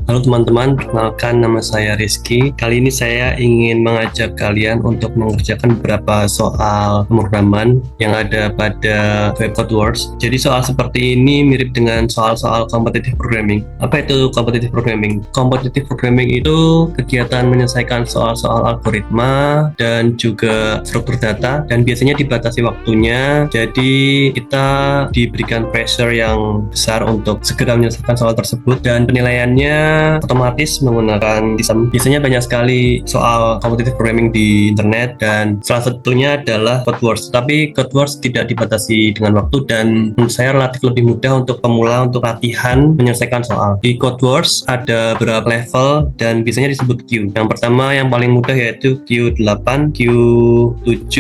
Halo teman-teman, perkenalkan nama saya Rizky. Kali ini saya ingin mengajak kalian untuk mengerjakan beberapa soal pemrograman yang ada pada web CodeWars. Jadi soal seperti ini mirip dengan soal-soal competitive programming. Apa itu competitive programming? Competitive programming itu kegiatan menyelesaikan soal-soal algoritma dan juga struktur data, dan biasanya dibatasi waktunya. Jadi kita diberikan pressure yang besar untuk segera menyelesaikan soal tersebut, dan penilaiannya otomatis menggunakan sistem. Biasanya banyak sekali soal competitive programming di internet, dan salah satunya adalah CodeWars. Tapi CodeWars tidak dibatasi dengan waktu, dan menurut saya relatif lebih mudah untuk pemula untuk latihan menyelesaikan soal. Di CodeWars ada beberapa level dan biasanya disebut queue. Yang pertama yang paling mudah yaitu Q8, Q7,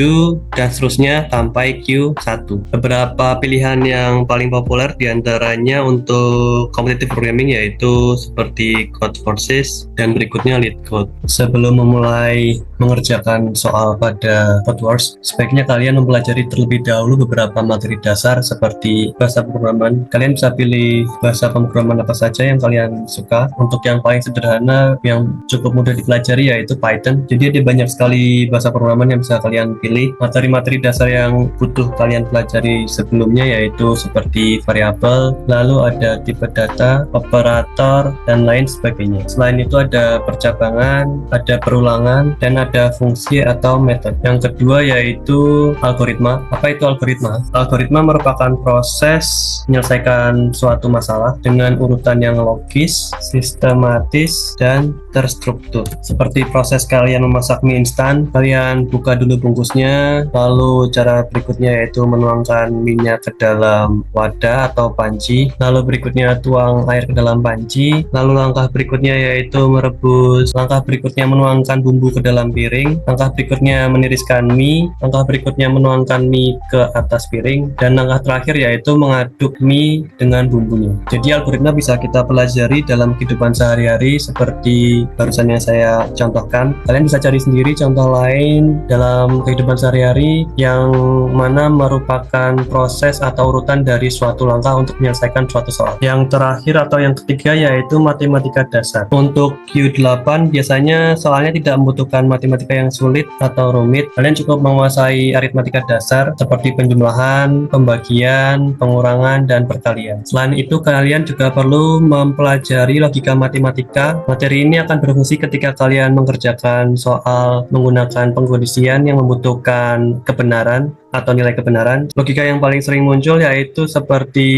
dan seterusnya sampai Q1. Beberapa pilihan yang paling populer diantaranya untuk competitive programming yaitu seperti Codeforces dan berikutnya LeetCode. Sebelum memulai mengerjakan soal pada CodeWars, sebaiknya kalian mempelajari terlebih dahulu beberapa materi dasar seperti bahasa pemrograman. Kalian bisa pilih bahasa pemrograman apa saja yang kalian suka. Untuk yang paling sederhana yang cukup mudah dipelajari yaitu Python. Jadi ada banyak sekali bahasa pemrograman yang bisa kalian pilih. Materi-materi dasar yang butuh kalian pelajari sebelumnya yaitu seperti variabel, lalu ada tipe data, operator, dan lain sebagainya. Selain itu ada percabangan, ada perulangan, dan ada fungsi atau metode. Yang kedua yaitu algoritma. Apa itu algoritma? Algoritma merupakan proses menyelesaikan suatu masalah dengan urutan yang logis, sistematis, dan terstruktur. Seperti proses kalian memasak mie instan, kalian buka dulu bungkusnya, lalu cara berikutnya yaitu menuangkan minyak ke dalam wadah atau panci, lalu berikutnya tuang air ke dalam panci, lalu langkah berikutnya yaitu merebus, langkah berikutnya menuangkan bumbu ke dalam piring, langkah berikutnya meniriskan mie, langkah berikutnya menuangkan mie ke atas piring, dan langkah terakhir yaitu mengaduk mie dengan bumbunya. Jadi algoritma bisa kita pelajari dalam kehidupan sehari-hari seperti barusan yang saya contohkan. Kalian bisa cari sendiri contoh lain dalam kehidupan sehari-hari yang mana merupakan proses atau urutan dari suatu langkah untuk menyelesaikan suatu soal. Yang terakhir atau yang ketiga yaitu matematika dasar. Untuk Q8 biasanya soalnya tidak membutuhkan matematika yang sulit atau rumit. Kalian cukup menguasai aritmatika dasar seperti penjumlahan, pembagian, pengurangan, dan perkalian. Selain itu kalian juga perlu mempelajari logika matematika. Materi ini akan berfungsi ketika kalian mengerjakan soal menggunakan pengkondisian yang membutuhkan kebenaran atau nilai kebenaran. Logika yang paling sering muncul yaitu seperti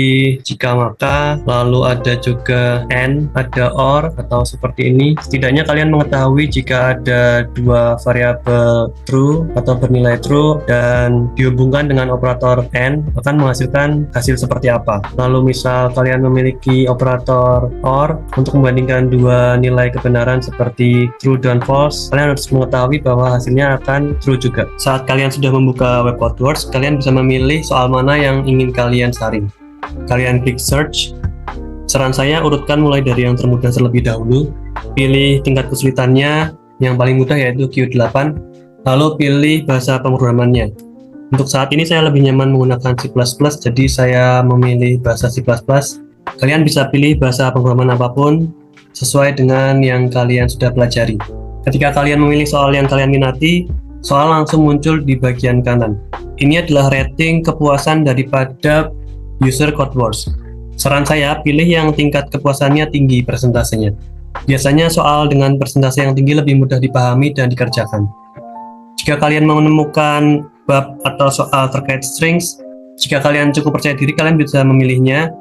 jika maka, lalu ada juga and, ada or, atau seperti ini. Setidaknya kalian mengetahui jika ada dua variabel true atau bernilai true dan dihubungkan dengan operator and akan menghasilkan hasil seperti apa. Lalu misal kalian memiliki operator or untuk membandingkan dua nilai kebenaran seperti true dan false, kalian harus mengetahui bahwa hasilnya akan true juga. Saat kalian sudah membuka web CodeWars, kalian bisa memilih soal mana yang ingin kalian saring. Kalian klik search. Saran saya urutkan mulai dari yang termudah terlebih dahulu. Pilih tingkat kesulitannya. Yang paling mudah yaitu Q8. Lalu pilih bahasa pemrogramannya. Untuk saat ini saya lebih nyaman menggunakan C++, jadi saya memilih bahasa C++. Kalian bisa pilih bahasa pemrograman apapun sesuai dengan yang kalian sudah pelajari. Ketika kalian memilih soal yang kalian minati, soal langsung muncul di bagian kanan. Ini adalah rating kepuasan daripada user CodeWars. Saran saya, pilih yang tingkat kepuasannya tinggi persentasenya. Biasanya soal dengan persentase yang tinggi lebih mudah dipahami dan dikerjakan. Jika kalian menemukan bab atau soal terkait strings, jika kalian cukup percaya diri, kalian bisa memilihnya.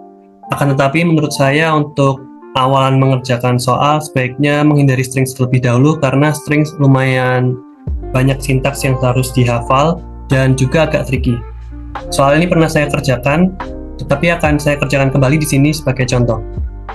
Akan tetapi menurut saya untuk awalan mengerjakan soal, sebaiknya menghindari strings terlebih dahulu karena strings lumayan banyak sintaks yang harus dihafal dan juga agak tricky. Soal ini pernah saya kerjakan, tetapi akan saya kerjakan kembali di sini sebagai contoh.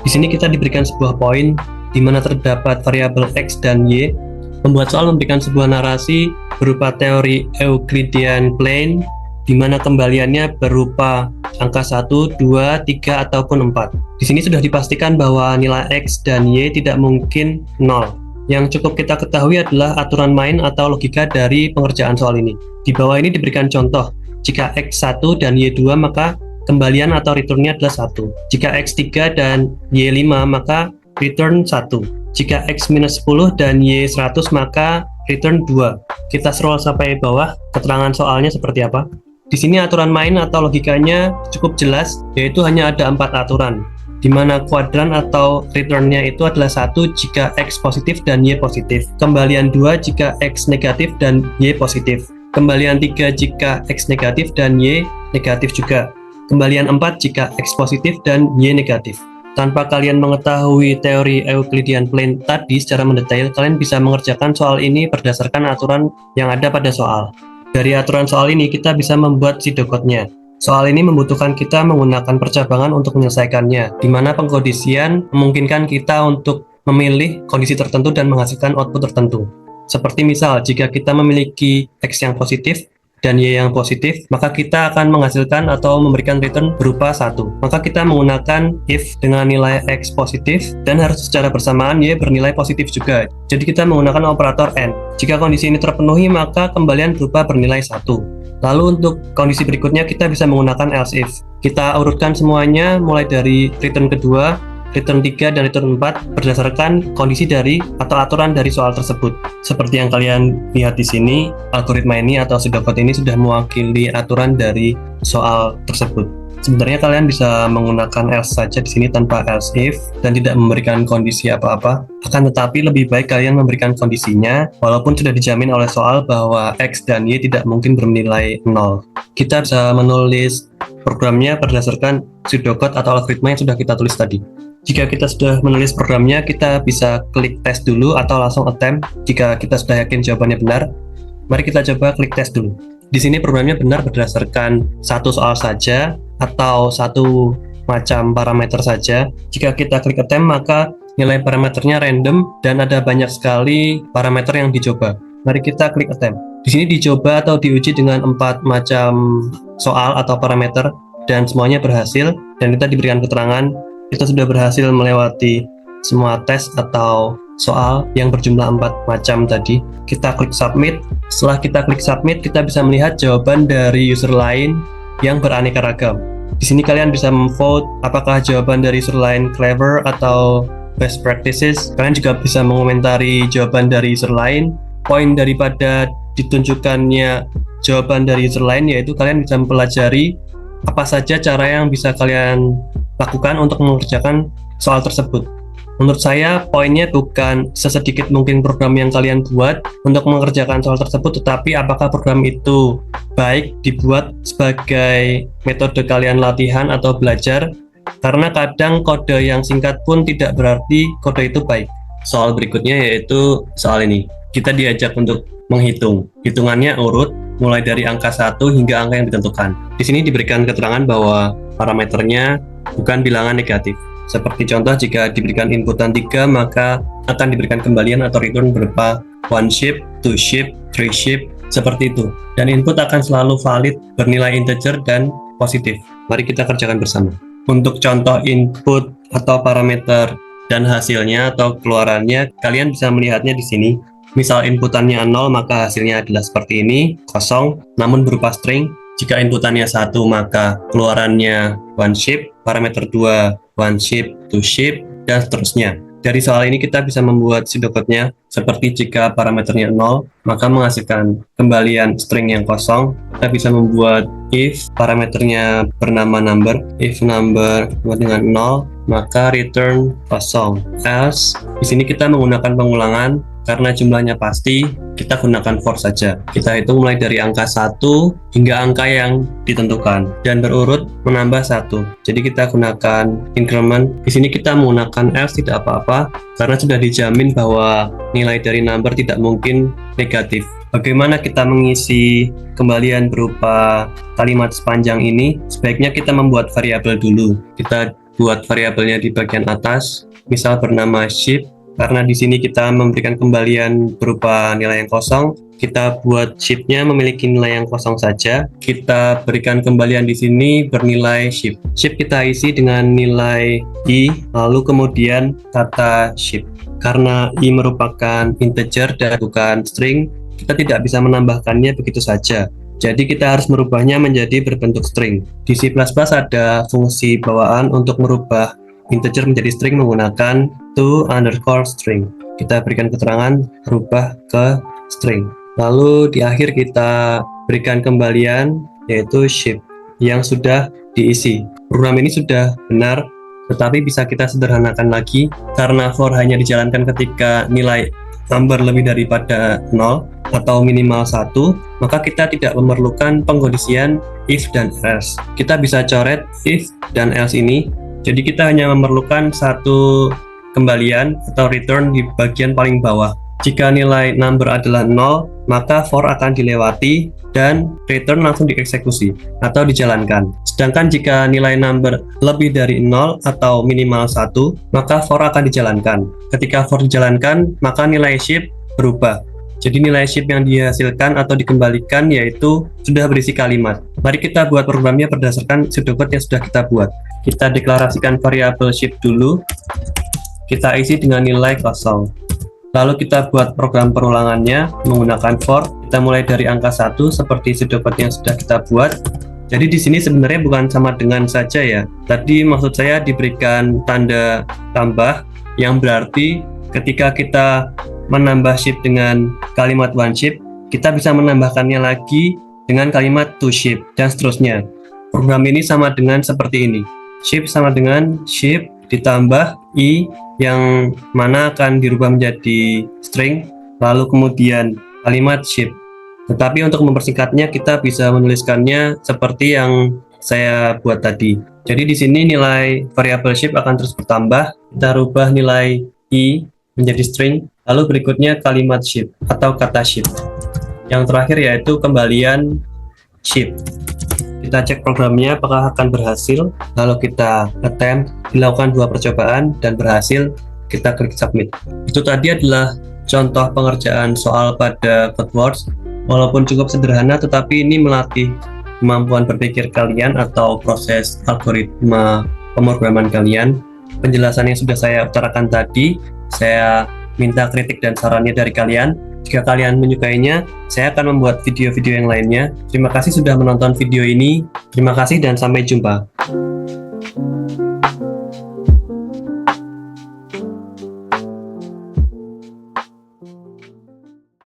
Di sini kita diberikan sebuah poin di mana terdapat variabel x dan y. Pembuat soal memberikan sebuah narasi berupa teori Euclidean plane di mana kembaliannya berupa angka 1, 2, 3, ataupun 4. Di sini sudah dipastikan bahwa nilai x dan y tidak mungkin 0. Yang cukup kita ketahui adalah aturan main atau logika dari pengerjaan soal ini. Di bawah ini diberikan contoh. Jika X1 dan Y2 maka kembalian atau returnnya adalah 1. Jika X3 dan Y5 maka return 1. Jika X minus 10 dan Y 100, maka return 2. Kita scroll sampai bawah, keterangan soalnya seperti apa. Di sini aturan main atau logikanya cukup jelas, yaitu hanya ada 4 aturan, di mana kuadran atau return-nya itu adalah 1 jika X positif dan Y positif, kembalian 2 jika X negatif dan Y positif, kembalian 3 jika X negatif dan Y negatif juga, kembalian 4 jika X positif dan Y negatif. Tanpa kalian mengetahui teori Euclidean plane tadi secara mendetail, kalian bisa mengerjakan soal ini berdasarkan aturan yang ada pada soal. Dari aturan soal ini, kita bisa membuat pseudocode-nya. Soal ini membutuhkan kita menggunakan percabangan untuk menyelesaikannya, di mana pengkondisian memungkinkan kita untuk memilih kondisi tertentu dan menghasilkan output tertentu. Seperti misal, jika kita memiliki X yang positif dan Y yang positif, maka kita akan menghasilkan atau memberikan return berupa 1. Maka kita menggunakan if dengan nilai X positif dan harus secara bersamaan Y bernilai positif juga. Jadi kita menggunakan operator AND. Jika kondisi ini terpenuhi, maka kembalian berupa bernilai 1. Lalu untuk kondisi berikutnya kita bisa menggunakan else if. Kita urutkan semuanya mulai dari return kedua, return 3, dan return 4 berdasarkan kondisi dari atau aturan dari soal tersebut. Seperti yang kalian lihat di sini, algoritma ini atau pseudocode ini sudah mewakili aturan dari soal tersebut. Sebenarnya kalian bisa menggunakan else saja di sini tanpa else if dan tidak memberikan kondisi apa-apa. Akan tetapi lebih baik kalian memberikan kondisinya walaupun sudah dijamin oleh soal bahwa X dan Y tidak mungkin bernilai 0. Kita bisa menulis programnya berdasarkan pseudocode atau algoritma yang sudah kita tulis tadi. Jika kita sudah menulis programnya, kita bisa klik tes dulu atau langsung attempt. Jika kita sudah yakin jawabannya benar, mari kita coba klik tes dulu. Di sini programnya benar berdasarkan satu soal saja atau satu macam parameter saja. Jika kita klik attempt, maka nilai parameternya random dan ada banyak sekali parameter yang dicoba. Mari kita klik attempt. Di sini dicoba atau diuji dengan 4 macam soal atau parameter dan semuanya berhasil dan kita diberikan keterangan kita sudah berhasil melewati semua tes atau soal yang berjumlah 4 macam tadi. Kita klik submit. Setelah kita klik submit, kita bisa melihat jawaban dari user lain yang beraneka ragam. Di sini kalian bisa memvote apakah jawaban dari user lain clever atau best practices. Kalian juga bisa mengomentari jawaban dari user lain. Poin daripada ditunjukkannya jawaban dari user lain yaitu kalian bisa mempelajari apa saja cara yang bisa kalian lakukan untuk mengerjakan soal tersebut. Menurut saya, poinnya bukan sesedikit mungkin program yang kalian buat untuk mengerjakan soal tersebut, tetapi apakah program itu baik dibuat sebagai metode kalian latihan atau belajar, karena kadang kode yang singkat pun tidak berarti kode itu baik. Soal berikutnya yaitu soal ini. Kita diajak untuk menghitung. Hitungannya urut, mulai dari angka 1 hingga angka yang ditentukan. Di sini diberikan keterangan bahwa parameternya bukan bilangan negatif. Seperti contoh, jika diberikan inputan 3, maka akan diberikan kembalian atau return berupa 1 ship, 2 ship, 3 ship, seperti itu. Dan input akan selalu valid, bernilai integer, dan positif. Mari kita kerjakan bersama. Untuk contoh input atau parameter dan hasilnya atau keluarannya, kalian bisa melihatnya di sini. Misal inputannya 0, maka hasilnya adalah seperti ini, kosong, namun berupa string. Jika inputannya 1, maka keluarannya 1 ship, parameter 2, 1 ship, 2 ship, dan seterusnya. Dari soal ini kita bisa membuat pseudocode-nya, seperti jika parameternya 0, maka menghasilkan kembalian string yang kosong. Kita bisa membuat if parameternya bernama number, if number dengan 0, maka return kosong. Else, di sini kita menggunakan pengulangan, karena jumlahnya pasti, kita gunakan for saja. Kita hitung mulai dari angka 1 hingga angka yang ditentukan dan berurut menambah 1. Jadi kita gunakan increment. Di sini kita menggunakan else tidak apa-apa karena sudah dijamin bahwa nilai dari number tidak mungkin negatif. Bagaimana kita mengisi kembalian berupa kalimat sepanjang ini? Sebaiknya kita membuat variabel dulu. Kita buat variabelnya di bagian atas, misal bernama ship. Karena di sini kita memberikan kembalian berupa nilai yang kosong, kita buat ship-nya memiliki nilai yang kosong saja. Kita berikan kembalian di sini bernilai ship. Ship kita isi dengan nilai i, lalu kemudian kata ship. Karena i merupakan integer dan bukan string, kita tidak bisa menambahkannya begitu saja. Jadi kita harus merubahnya menjadi berbentuk string. Di C++ ada fungsi bawaan untuk merubah integer menjadi string menggunakan to_string. Kita berikan keterangan rubah ke string. Lalu di akhir kita berikan kembalian yaitu shape yang sudah diisi. Program ini sudah benar, tetapi bisa kita sederhanakan lagi karena for hanya dijalankan ketika nilai number lebih daripada 0 atau minimal 1, maka kita tidak memerlukan pengkondisian if dan else. Kita bisa coret if dan else ini, jadi kita hanya memerlukan satu kembalian atau return di bagian paling bawah. Jika nilai number adalah 0, maka for akan dilewati dan return langsung dieksekusi atau dijalankan. Sedangkan jika nilai number lebih dari 0 atau minimal 1, maka for akan dijalankan. Ketika for dijalankan, maka nilai shape berubah. Jadi nilai shape yang dihasilkan atau dikembalikan yaitu sudah berisi kalimat. Mari kita buat programnya berdasarkan pseudocode yang sudah kita buat. Kita deklarasikan variabel shape dulu. Kita isi dengan nilai kosong. Lalu kita buat program perulangannya menggunakan for. Kita mulai dari angka 1 seperti pseudocode yang sudah kita buat. Jadi di sini sebenarnya bukan sama dengan saja ya. Tadi maksud saya diberikan tanda tambah yang berarti ketika kita menambah shape dengan kalimat one shape, kita bisa menambahkannya lagi dengan kalimat two shape dan seterusnya. Program ini sama dengan seperti ini. Shape sama dengan shape ditambah i yang mana akan dirubah menjadi string, lalu kemudian kalimat shape. Tetapi untuk mempersingkatnya kita bisa menuliskannya seperti yang saya buat tadi. Jadi di sini nilai variabel shape akan terus bertambah. Kita rubah nilai i menjadi string, lalu berikutnya kalimat shape atau kata shape. Yang terakhir yaitu kembalian shape. Kita cek programnya apakah akan berhasil, lalu kita attempt, dilakukan 2 percobaan dan berhasil, kita klik submit. Itu tadi adalah contoh pengerjaan soal pada CodeWords. Walaupun cukup sederhana, tetapi ini melatih kemampuan berpikir kalian atau proses algoritma pemrograman kalian. Penjelasan yang sudah saya utarakan tadi, saya minta kritik dan sarannya dari kalian. Jika kalian menyukainya, saya akan membuat video-video yang lainnya. Terima kasih sudah menonton video ini. Terima kasih dan sampai jumpa.